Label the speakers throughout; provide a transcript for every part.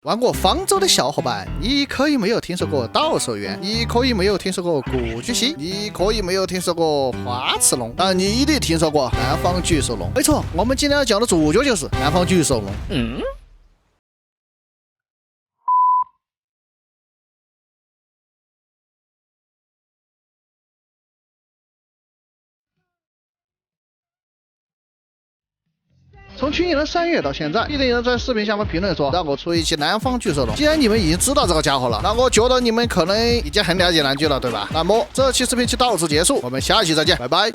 Speaker 1: 玩过方舟的小伙伴，你可以没有听说过岛守园，你可以没有听说过古巨基，你可以没有听说过花池龙，但你一定听说过南方巨兽龙。没错，我们今天要讲的主角就是南方巨兽龙。从去年的3月到现在，一定有人在视频下方评论说让我出一期南方巨兽龙。既然你们已经知道这个家伙了，那我觉得你们可能已经很了解南巨了，对吧？那么这期视频就到此结束，我们下期再见，拜拜。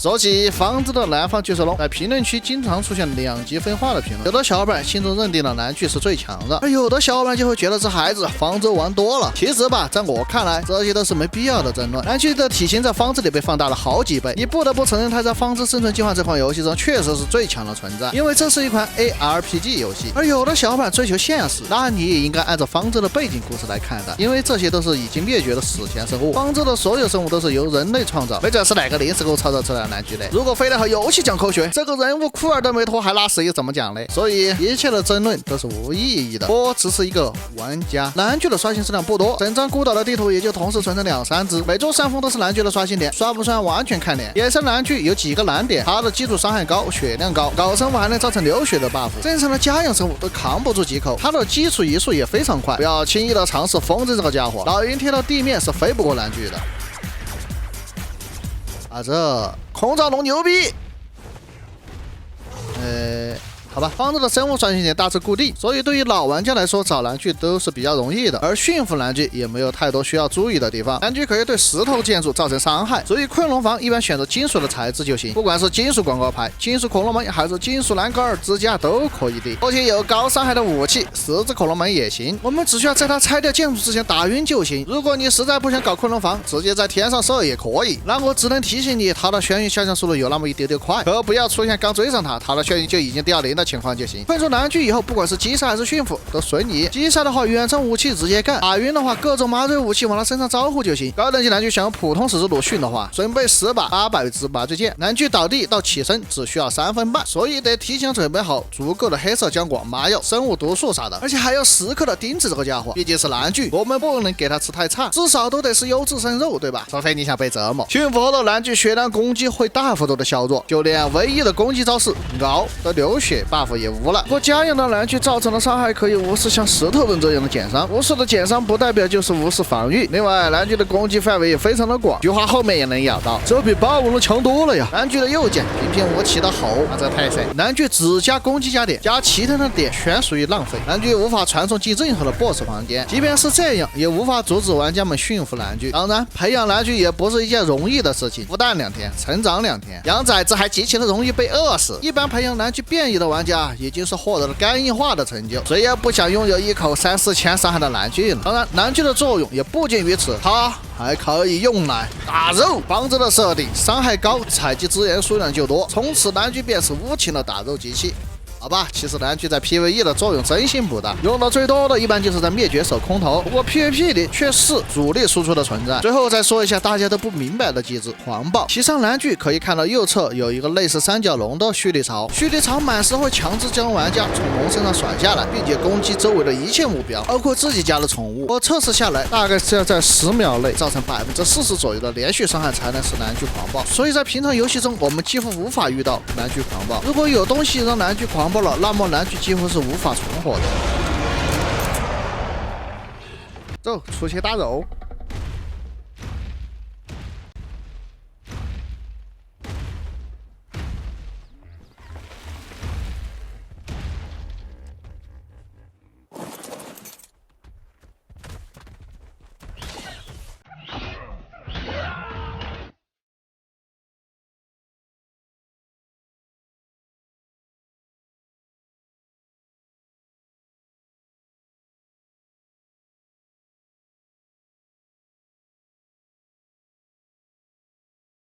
Speaker 1: 说起方舟的南方巨兽龙，在评论区经常出现两极分化的评论，有的小伙伴心中认定了南巨是最强的，而有的小伙伴就会觉得这孩子方舟玩多了。其实吧，在我看来，这些都是没必要的争论。南巨的体型在方舟里被放大了好几倍，你不得不承认他在方舟生存计划这款游戏中确实是最强的存在，因为这是一款 ARPG 游戏。而有的小伙伴追求现实，那你也应该按照方舟的背景故事来看的，因为这些都是已经灭绝的史前生物，方舟的所有生物都是由人类创造，没准是哪个临时工创造出来的南巨类。如果非得和游戏讲科学，这个人物库尔都没脱，还拿谁怎么讲呢？所以一切的争论都是无意义的。我只是一个玩家，南巨的刷新数量不多，整张孤岛的地图也就同时存在2-3只，每座山峰都是南巨的刷新点，算不算完全看脸？野生南巨有几个难点，它的基础伤害高，血量高，高生物还能造成流血的 buff， 正常的家养生物都扛不住几口。它的基础移速也非常快，不要轻易的尝试风筝这个家伙，老鹰贴到地面是飞不过南巨的。这空爪龙牛逼！好吧，方舟的生物刷新点大致固定，所以对于老玩家来说，找南巨都是比较容易的。而驯服南巨也没有太多需要注意的地方，南巨可以对石头建筑造成伤害，所以昆仑房一般选择金属的材质就行，不管是金属广告牌、金属恐龙门还是金属栏杆支架都可以的。而且有高伤害的武器，十字恐龙门也行，我们只需要在它拆掉建筑之前打晕就行。如果你实在不想搞昆仑房，直接在天上射也可以。那我只能提醒你，它的眩晕下降速度有那么一丢丢快，可不要出现刚追上它的眩晕就已经掉0的情况就行。困住南巨以后，不管是击杀还是驯服都随你。击杀的话，远程武器直接干；打晕的话，各种麻醉武器往他身上招呼就行。高等级南巨想用普通十字弩训的话，准备10把800支麻醉箭，南巨倒地到起身只需要3分半，所以得提前准备好足够的黑色浆果、麻药、生物毒素啥的，而且还要时刻的盯着这个家伙，毕竟是南巨，我们不能给他吃太差，至少都得是优质生肉，对吧？除非你想被折磨。驯服后的南巨血量攻击会大幅度的削弱，就连唯一的攻击招式嗷的流血 buff 也无了。不过家养的南巨造成的伤害可以无视像石头人这样的减伤，无视的减伤不代表就是无视防御。另外，南巨的攻击范围也非常的广，菊花后面也能咬到，这比霸王龙强多了呀。南巨的右键平平无奇的吼，这太神。南巨只加攻击加点，加其他的点全属于浪费。南巨无法传送进任何的 BOSS 房间，即便是这样，也无法阻止玩家们驯服南巨。当然，培养南巨也不是一件容易的事情，孵蛋2天，成长2天，养崽子还极其的容易被饿死。一般培养南巨变异的玩家已经是获得了肝硬化的成就，谁也不想拥有一口3-4千伤害的南巨了。当然，南巨的作用也不仅于此，它还可以用来打肉。方舟的设定，伤害高，采集资源数量就多，从此南巨便是无情的打肉机器。好吧，其实南巨在 PVE 的作用真心不大，用的最多的一般就是在灭绝手空投，不过 PVP 里却是主力输出的存在。最后再说一下大家都不明白的机制，狂暴。骑上南巨可以看到右侧有一个类似三角龙的蓄力槽，蓄力槽满时会强制将玩家从龙身上甩下来，并且攻击周围的一切目标，包括自己家的宠物。我测试下来，大概是要在10秒内造成40%左右的连续伤害才能使南巨狂暴，所以在平常游戏中我们几乎无法遇到南巨狂暴。如果有东西让南巨狂暴了，那么南巨几乎是无法存活的。走，出去打肉。